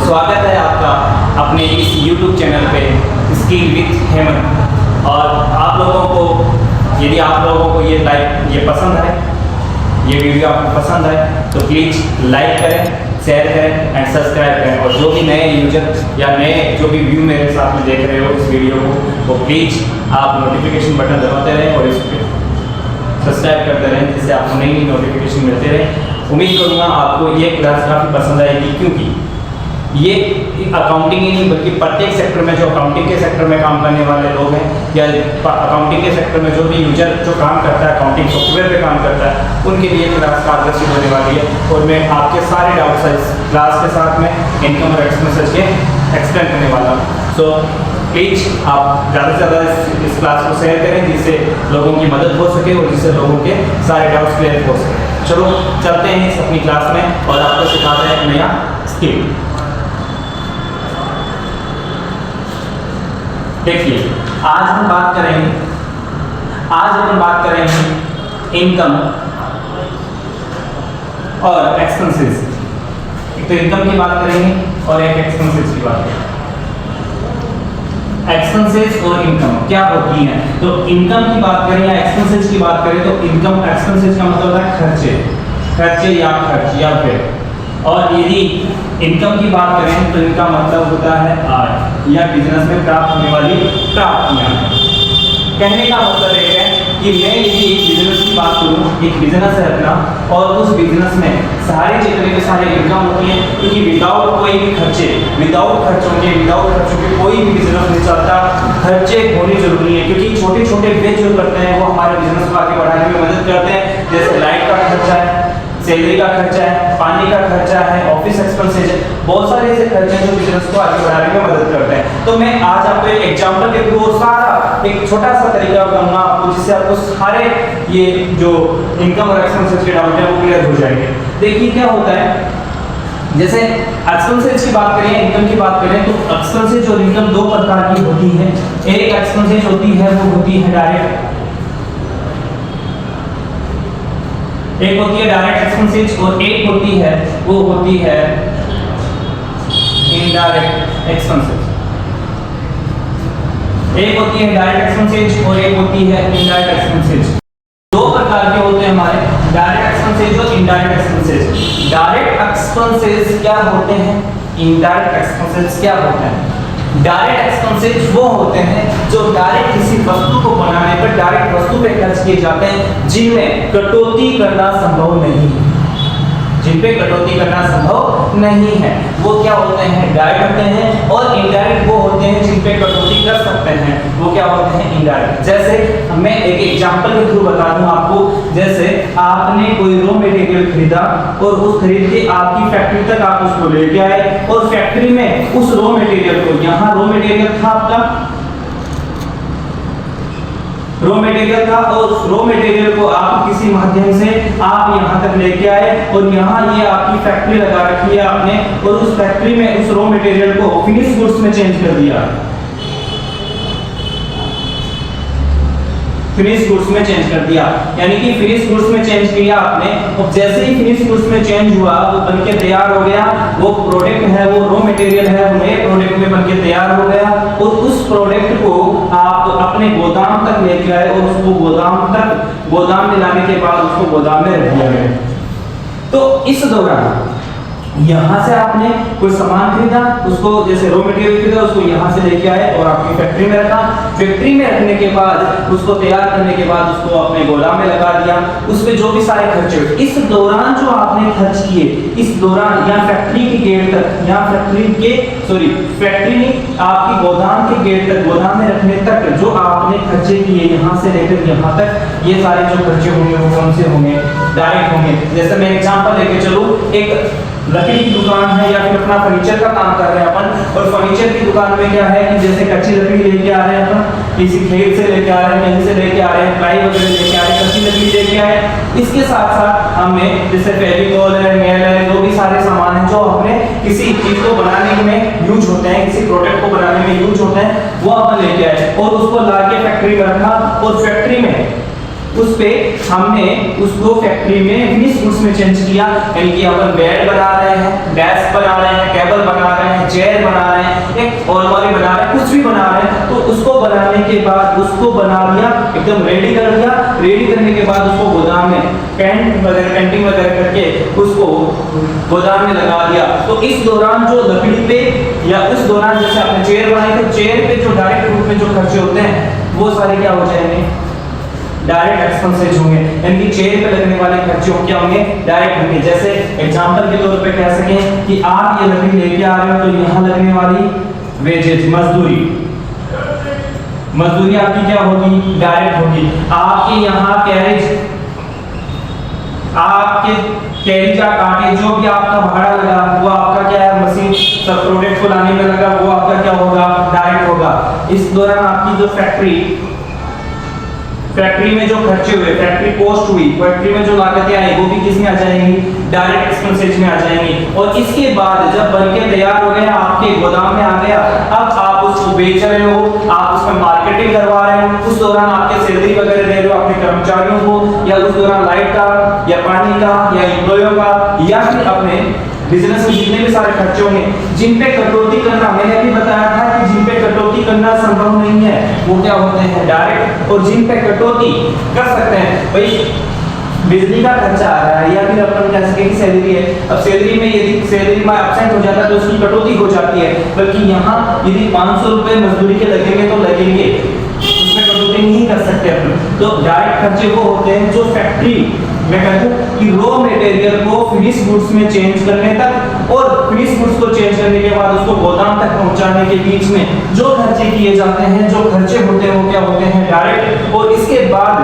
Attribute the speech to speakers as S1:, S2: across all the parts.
S1: स्वागत है आपका अपने इस YouTube चैनल पे स्किल विद हेमंत। और आप लोगों को यदि आप लोगों को ये पसंद है, ये वीडियो आपको पसंद है तो प्लीज़ लाइक करें, शेयर करें एंड सब्सक्राइब करें। और जो भी नए यूजर या नए जो भी व्यू मेरे साथ में देख रहे हो इस वीडियो को, तो प्लीज़ आप नोटिफिकेशन बटन दबाते रहें और इस पर सब्सक्राइब करते रहें, जिससे आपको नई नई नोटिफिकेशन मिलते रहें। उम्मीद करूँगा आपको ये क्लास काफ़ी पसंद आएगी, क्योंकि ये अकाउंटिंग ही नहीं बल्कि प्रत्येक सेक्टर में जो अकाउंटिंग के सेक्टर में काम करने वाले लोग हैं या अकाउंटिंग के सेक्टर में जो भी यूजर जो काम करता है, अकाउंटिंग सॉफ्टवेयर पे काम करता है, उनके लिए क्लास कारगर होने वाली है। और मैं आपके सारे डाउट्स इस क्लास के साथ में इनकम और एक्सपेंसेस के एक्सप्लेन करने वाला हूँ। सो प्लीज़ आप ज़्यादा से ज़्यादा इस क्लास को शेयर करें, जिससे लोगों की मदद हो सके और जिससे लोगों के सारे डाउट्स क्लियर हो सके। चलो चलते हैं इस अपनी क्लास में और आपको सिखाते हैं एक नया स्किल। देखिए, आज हम बात करेंगे इनकम और एक्सपेंसेस। एक तो इनकम की बात करेंगे और एक एक्सपेंसेस की बात करेंगे। एक्सपेंसेस और इनकम क्या होती है, तो इनकम की बात करें या एक्सपेंसेस की बात करें तो इनकम एक्सपेंसेस का मतलब है खर्चे या खर्च या व्यय। और यदि इनकम की बात करें तो इनका मतलब होता है आय या बिजनेस में प्राप्त होने वाली प्राप्तियां। कहने का मतलब ये है कि मैं यदि एक बिजनेस की बात करूं, एक बिजनेस है अपना, और उस बिजनेस में सारे जितने के सारे इनकम होती है, क्योंकि विदाउट कोई भी खर्चे, विदाउट खर्चों के कोई भी बिजनेस नहीं चलता। खर्चे होने जरूरी है, क्योंकि छोटे छोटे व्यय जो करते हैं वो हमारे बिजनेस को आगे बढ़ाने में मदद करते हैं। जैसे लाइट का खर्चा है, सैलरी का खर्चा है, पानी का खर्चा है, ऑफिस एक्सपेंसेस है, बहुत सारे ऐसे खर्चे हैं जो बिजनेस को आगे बढ़ाने में मदद करते हैं। तो मैं आज आपको एक एग्जांपल के थ्रू सारा एक छोटा सा तरीका बताऊंगा आपको, जिससे आपको सारे ये जो इनकम और एक्सपेंसेस के डाउट है वो क्लियर हो जाएंगे। देखिए क्या होता है, जैसे एक्सपेंसेस की बात करें, इनकम की बात करें, तो एक्सपेंसेस और इनकम दो प्रकार की होती है। एक एक्सपेंसेस होती है वो होती है डायरेक्ट, एक होती है डायरेक्ट एक्सपेंसेस और एक होती है वो होती है इनडायरेक्ट एक्सपेंसेस। एक होती है डायरेक्ट एक्सपेंसेस और एक होती है इनडायरेक्ट एक्सपेंसेस। दो प्रकार के होते हैं हमारे, डायरेक्ट एक्सपेंसेस और इनडायरेक्ट एक्सपेंसेस। डायरेक्ट एक्सपेंसेस क्या होते हैं, इनडायरेक्ट एक्सपेंसेस क्या होते हैं। डायरेक्ट एक्सपेंसेस वो होते हैं जो डायरेक्ट किसी वस्तु को बनाने पर डायरेक्ट वस्तु पे खर्च किए जाते हैं, जिनमें कटौती करना संभव नहीं है, वो क्या होते हैं, डायरेक्ट होते हैं। और इनडायरेक्ट वो होते हैं जिन पे कटौती कर सकते हैं, वो क्या होते हैं, इनडायरेक्ट। जैसे मैं एक एग्जांपल के थ्रू बता दूं आपको, जैसे आपने कोई रॉ मटेरियल खरीदा और उस खरीद के आपकी फैक्ट्री तक आप उसको लेके आए, और फैक्ट्री में उस रॉ मटेरियल को, यहाँ रॉ मटेरियल था आपका, रॉ मटेरियल था, और उस रॉ मटेरियल को आप किसी माध्यम से आप यहाँ तक लेके आए और यहाँ ये आपकी फैक्ट्री लगा रखी है आपने, और उस फैक्ट्री में उस रॉ मटेरियल को फिनिश गुड्स में चेंज कर दिया, फिनिश गुड्स में चेंज कर दिया। यानी कि फिनिश गुड्स में चेंज किया आपने, और जैसे ही फिनिश गुड्स में चेंज हुआ वो बनके तैयार हो गया, वो प्रोडक्ट है, वो रॉ मटेरियल है, वो नए प्रोडक्ट में बनके तैयार हो गया, और उस प्रोडक्ट को आप अपने गोदाम तक लेके आए और उसको गोदाम में लाने के बाद उसको गोदाम में रख दिया गया। तो इस दौरान यहाँ से आपने कोई सामान खरीदा, उसको जैसे रॉ मटेरियल खरीदा, उसको यहाँ से लेके आए और आपकी फैक्ट्री में रखा। फैक्ट्री में रखने के बाद उसको तैयार करने के बाद उसको अपने गोदाम में लगा दिया, उस पे जो भी सारे खर्चे, इस दौरान जो आपने खर्च किए, इस दौरान या फैक्ट्री के गेट तक, या फैक्ट्री आपकी गोदाम के गेट तक, गोदाम में रखने तक जो आपने खर्चे किए, यहाँ से लेकर यहाँ तक, ये सारे जो खर्चे होंगे वो कौन से होंगे, डायरेक्ट होंगे। जैसे मैं एग्जांपल लेके चलूं, एक लकड़ी की दुकान है या फिर अपना फर्नीचर का काम कर रहे हैं अपन, और फर्नीचर की दुकान में क्या है कि जैसे कच्ची लकड़ी लेके आ रहे हैं अपन, किसी खेत से लेके आ रहे हैं, कहीं से लेके आ रहे हैं, प्लाई वगैरह लेके आ रहे हैं, कच्ची लकड़ी लेके आए। इसके साथ साथ हमें जैसे फेविकॉल है, नेल है, जो भी सारे सामान हैं जो हमने किसी चीज को बनाने में यूज होते हैं, किसी प्रोडक्ट को बनाने में यूज होते हैं, वो अपन लेके आए और उसको ला के फैक्ट्री में रखा, और फैक्ट्री में उस पे हमने उसको फैक्ट्री में फिनिश गुड्स में चेंज किया, यानी कि अपन बेड बना रहे हैं, डेस्क बना रहे हैं, टेबल बना रहे हैं, चेयर बना रहे हैं, एक अलमारी बना रहे हैं, कुछ भी बना रहे हैं, तो उसको बनाने के बाद उसको बना दिया, एकदम रेडी कर दिया। रेडी करने के बाद उसको गोदाम में पेंटिंग वगैरह करके उसको गोदाम में लगा दिया। तो इस दौरान जो लकड़ी पे या उस दौरान जैसे आपने चेयर बनाई तो चेयर पे जो डायरेक्ट रूप में जो खर्चे होते हैं वो सारे क्या हो जाएंगे, डायरेक्ट एक्सपेंसेस होंगे, यानी कि चेयर पे लगने वाले खर्चे क्या होंगे, डायरेक्ट होंगे। जैसे एग्जांपल के तौर पे कह सकें कि आप ये लकड़ी लेके आ रहे हो तो यहाँ लगने वाली वेजेस, मजदूरी आपकी क्या होगी, डायरेक्ट होगी। आपके यहाँ कैरेज का काटे जो भी आपका भाड़ा लगा वो आपका क्या है, मशीन सब प्रोडक्ट को लाने में लगा वो आपका क्या होगा, डायरेक्ट होगा। इस दौरान आपकी जो फैक्ट्री में जो खर्चे हुए, फैक्ट्री कॉस्ट हुई, फैक्ट्री में जो लागतें आई वो भी किस में आ जाएंगी, डायरेक्ट एक्सपेंसेस में आ जाएंगी। और इसके बाद जब बनके तैयार हो गया, आपके गोदाम में आ गया, अब आप उसको बेच रहे हो, आप उसमें मार्केटिंग करवा रहे हो, उस दौरान आपके सैलरी वगैरह दे रहे हो अपने कर्मचारियों को, या उस दौरान लाइट का या पानी का या एम्प्लॉयों का या फिर अपने बिजनेस में जितने भी सारे खर्चे होंगे जिन पे कटौती करना, मैंने अभी बताया था कि जिन पे कटौती करना संभव नहीं है वो क्या होते हैं, डायरेक्ट। और जिन पे कटौती कर सकते हैं, भाई बिजली का खर्चा आ रहा है या फिर अपन कह सके कि सैलरी है, अब सैलरी में यदि सैलरी में एब्सेंट हो जाता है तो उसकी कटौती हो जाती है। बल्कि यहाँ यदि 500 रुपए मजदूरी के लगेंगे तो लगेंगे, उसमें कटौती नहीं कर सकते अपन। तो डायरेक्ट खर्चे वो होते हैं जो फैक्ट्री मैं कहता हूं कि रॉ मटेरियल को फिनिश गुड्स में चेंज करने तक और फिनिश गुड्स को चेंज करने के बाद उसको गोदाम तक पहुंचाने के बीच में जो खर्चे किए जाते हैं, जो खर्चे होते हैं वो क्या होते हैं, डायरेक्ट। और इसके बाद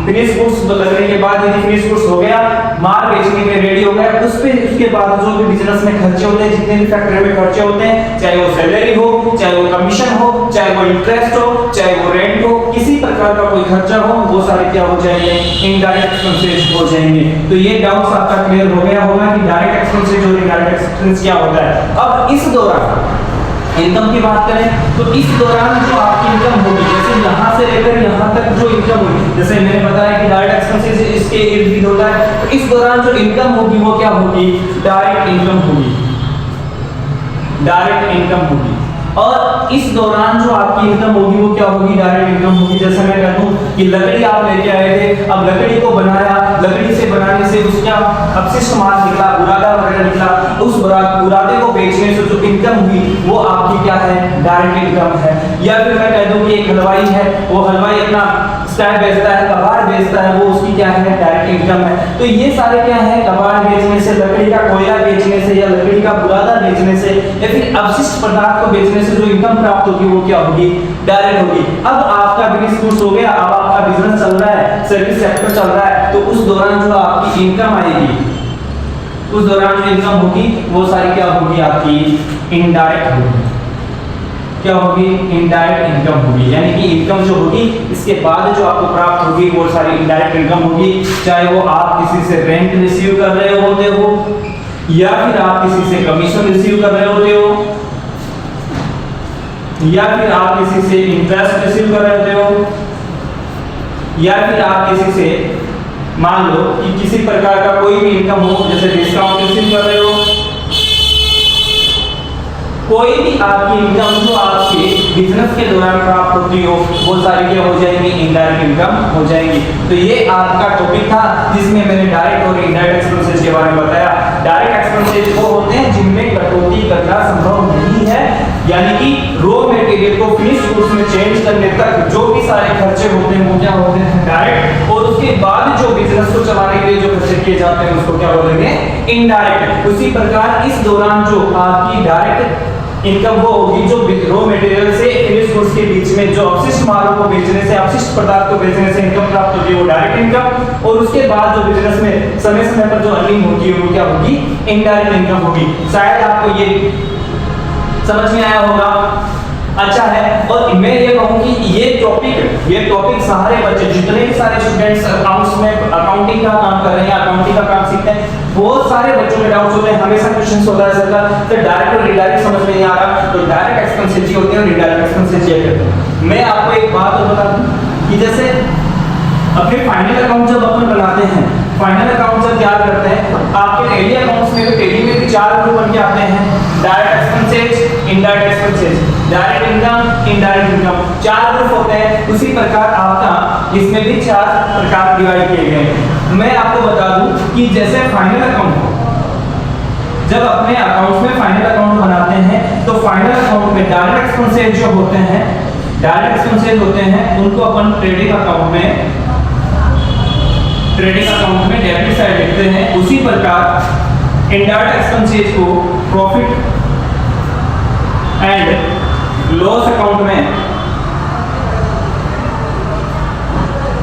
S1: फिनिश गुड्स लगने के बाद यदि फिनिश गुड्स हो गया, माल बेचने के रेडी हो गया, उसके बाद जो भी बिजनेस में खर्चे होते हैं, जितने भी फैक्ट्री में खर्चे होते हैं, चाहे वो सैलरी हो, चाहे वो कमीशन हो, चाहे वो इंटरेस्ट हो, चाहे वो रेंट हो, किसी प्रकार का कोई खर्चा हो, वो सारे क्या हो जाएंगे, इनडायरेक्ट एक्सपेंसेस हो जाएंगे। तो ये डाउट्स आपका क्लियर हो गया होगा कि डायरेक्ट एक्सपेंसेस और इनडायरेक्ट एक्सपेंस क्या होता है। अब इस दौरान इनकम की बात करें तो इस दौरान जो आपकी इनकम होगी, जैसे यहाँ से लेकर यहाँ तक जो इनकम होगी, जैसे मैंने बताया कि डायरेक्ट एक्सपेंसेस इसके इर्द गिर्द होता है, तो इस दौरान जो इनकम होगी वो क्या होगी, डायरेक्ट इनकम होगी, डायरेक्ट इनकम होगी। और इस दौरान जो आपकी इनकम होगी वो क्या होगी, डायरेक्ट इनकम होगी। जैसे मैं कहता हूँ कि लकड़ी आप लेके आए थे, अब लकड़ी को बनाया, लकड़ी से बनाने से उसका अपशिष्ट माल निकला, बुरादा वगैरह निकला, उस बुरादे को बेचने से जो इनकम हुई वो आपकी क्या है, डायरेक्ट इनकम है। या फिर मैं कह दूं कि एक हलवाई है, वो हलवाई अपना स्टैक बेचता है, कबाड़ बेचता है, वो उसकी क्या है, डायरेक्ट इनकम है। तो ये सारे क्या है, कबाड़ बेचने से, लकड़ी का कोयला बेचने से या लकड़ी का बुरादा बेचने से या फिर अपशिष्ट पदार्थ को बेचने से जो इनकम प्राप्त होगी वो क्या होगी, डायरेक्ट होगी। अब आपका बिजनेस गुड्स हो गया, अब आपका बिजनेस चल रहा है, सर्विस सेक्टर चल रहा है, तो उस दौरान जो आपकी इनकम आएगी, उस दौरान जो इनकम होगी वो सारी क्या होगी, आपकी इनडायरेक्ट होगी। क्या होगी, इनडायरेक्ट इनकम होगी। यानी कि इनकम जो होगी इसके बाद जो आपको प्राप्त होगी वो सारी इनडायरेक्ट इनकम होगी। चाहे वो आप किसी से रेंट रिसीव कर रहे होते हो या फिर आप किसी से कमीशन रिसीव कर रहे होते हो या फिर आप किसी से इंटरेस्ट रिसीव कर रहे होते हो या फिर आप किसी से मान लो कि किसी प्रकार का कोई भी इनकम हो, जैसे डिस्काउंट रिसीव कर रहे हो, कोई भी आपकी इनकम जो आपके बिजनेस के दौरान प्राप्त होती हो वो सारी क्या हो जाएंगी, इनडायरेक्ट इनकम हो जाएंगी। तो ये आपका टॉपिक था जिसमें मैंने डायरेक्ट और इनडायरेक्ट एक्सपेंसेस के बारे में बताया। डायरेक्ट एक्सपेंसेस वो होते हैं जिनमें कटौती करना संभव नहीं है, यानी कि रॉ मटेरियल को फिनिश गुड्स में चेंज करने तक जो भी सारे खर्चे होते हैं वो क्या होते हैं, डायरेक्ट। और उसके बाद जो बिजनेस को चलाने के लिए जो खर्चे किए जाते हैं उसको क्या बोलेंगे, इनडायरेक्ट। उसी प्रकार इस दौरान जो आपकी डायरेक्ट इनकम वो होगी जो रॉ मटेरियल से फिनिश गुड्स के बीच में जो अपशिष्ट मालों को बेचने से, अपशिष्ट पदार्थ को बेचने से इनकम प्राप्त होती है वो डायरेक्ट इनकम। और उसके बाद जो बिजनेस में समय समय पर जो अर्निंग होती है वो क्या होगी, इनडायरेक्ट इनकम होगी। शायद आपको ये समझ में आया होगा, अच्छा है। और मैं ये कहूँ कि ये टॉपिक सारे बच्चे जितने भी सारे स्टूडेंट्स अकाउंट्स में अकाउंटिंग का काम कर रहे हैं, अकाउंटिंग का काम सीखते हैं, बहुत सारे बच्चों में डाउट्स होते हैं, हमेशा क्वेश्चंस होता है सर का, तो डायरेक्ट और इनडायरेक्ट समझ में नहीं आ रहा, तो डायरेक्ट एक्सपेंसेस होते हैं और इनडायरेक्ट एक्सपेंसेस। मैं आपको एक बात और बता दूं कि जैसे अब फिर फाइनल अकाउंट जब अपन बनाते हैं, फाइनल अकाउंट जब तैयार करते हैं, आपके टैली अकाउंट्स में भी टैली में भी 4 ग्रुप बन के आते हैं, direct expenses, indirect expenses, direct income, indirect income, 4 group होते हैं। उसी प्रकार आपका इसमें भी 4 प्रकार डिवाइड किए गए हैं। मैं आपको बता दूं कि जैसे फाइनल अकाउंट, जब अपने अकाउंट्स में फाइनल अकाउंट बनाते हैं तो फाइनल अकाउंट में डायरेक्ट एक्सपेंसेस जो होते हैं, डायरेक्ट एक्सपेंसेस होते हैं, उनको अपन ट्रेडिंग अकाउंट में डेबिट साइड लिखते हैं। उसी प्रकार इनडायरेक्ट एक्सपेंसेस को प्रॉफिट एंड लॉस अकाउंट में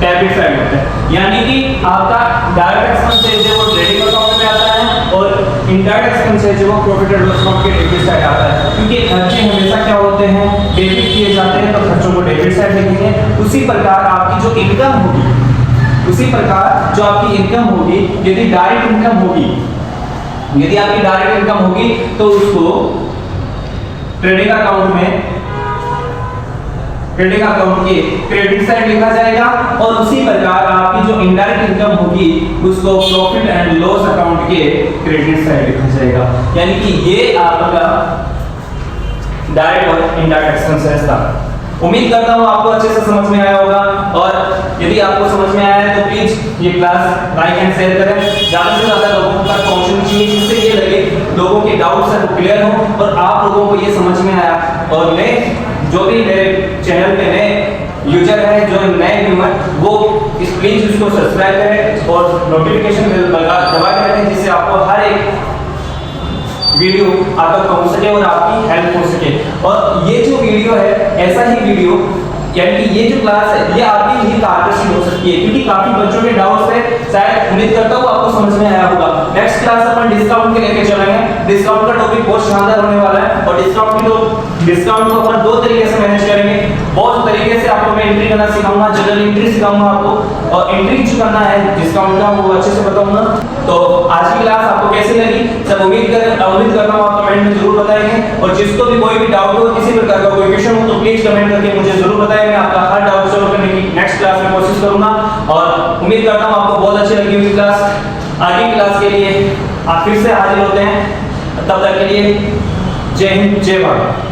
S1: डेबिट साइड होता है। यानी कि आपका डायरेक्ट एक्सपेंसेस जो वो ट्रेडिंग अकाउंट में आता है और इनडायरेक्ट एक्सपेंसेस जो वो प्रॉफिट एंड लॉस अकाउंट के डेबिट साइड आता है। क्योंकि खर्चे हमेशा क्या होते हैं, डेबिट किए जाते हैं, तो खर्चों को डेबिट साइड लिखेंगे। उसी प्रकार आपकी जो इनकम होगी, उसी प्रकार जो आपकी इनकम होगी, यदि डायरेक्ट इनकम होगी, यदि आपकी डायरेक्ट इनकम होगी तो उसको ट्रेडिंग अकाउंट में, ट्रेडिंग अकाउंट के क्रेडिट साइड लिखा जाएगा। और उसी प्रकार आपकी जो इनडायरेक्ट इनकम होगी उसको प्रॉफिट एंड लॉस अकाउंट के क्रेडिट साइड लिखा जाएगा। यानी कि ये आपका डायरेक्ट और इनडायरेक्ट एक्सपेंसेस था। उम्मीद करता हूँ आपको अच्छे से समझ में आया होगा, और यदि आपको समझ में आया है तो प्लीज ये क्लास लाइक एंड शेयर करें, ज्यादा से ज्यादा लोगों तक पहुंचनी चाहिए, जिससे ये लगे लोगों के डाउट्स सब क्लियर हो और आप लोगों को ये समझ में आया। और मैं जो भी मेरे चैनल पे नए यूजर है, जो नए व्यूअर, वो प्लीज उसको सब्सक्राइब करें और नोटिफिकेशन बेल दबा के रखें, जिससे आपको हर एक वीडियो आप तक पहुंच सके और आपकी हेल्प हो सके। और ये जो वीडियो है, ऐसा ही वीडियो, यानी कि ये जो क्लास है ये आपकी ही कारगर हो सकती है, क्योंकि काफी बच्चों के डाउट्स है। शायद उम्मीद करता हूँ आपको समझ में आया होगा। नेक्स्ट क्लास अपन डिस्काउंट के लेके चलेंगे। डिस्काउंट का टॉपिक बहुत शानदार होने वाला है, और डिस्काउंट को अपन 2 तरीके से मैनेज करेंगे। बहुत तरीके से आपको मैं एंट्री करना सिखाऊंगा, जनरल एंट्री सिखाऊंगा आपको, और एंट्री जो करना है डिस्काउंट का वो अच्छे से बताऊंगा। तो आज की क्लास आपको कैसी लगी, सब उम्मीद करता हूँ आप कमेंट में जरूर बताएंगे। और जिसको भी कोई भी डाउट हो, किसी प्रकार का कोई क्वेश्चन हो, तो प्लीज कमेंट करके मुझे जरूर बताएं। मैं आपका हर डाउट सॉल्व करने की नेक्स्ट क्लास में कोशिश करूंगा, और उम्मीद करता हूं आपको बहुत अच्छी लगी हुई क्लास। आगे क्लास के लिए आप फिर से हाजिर होते हैं, तब तक के लिए जय हिंद, जय भारत।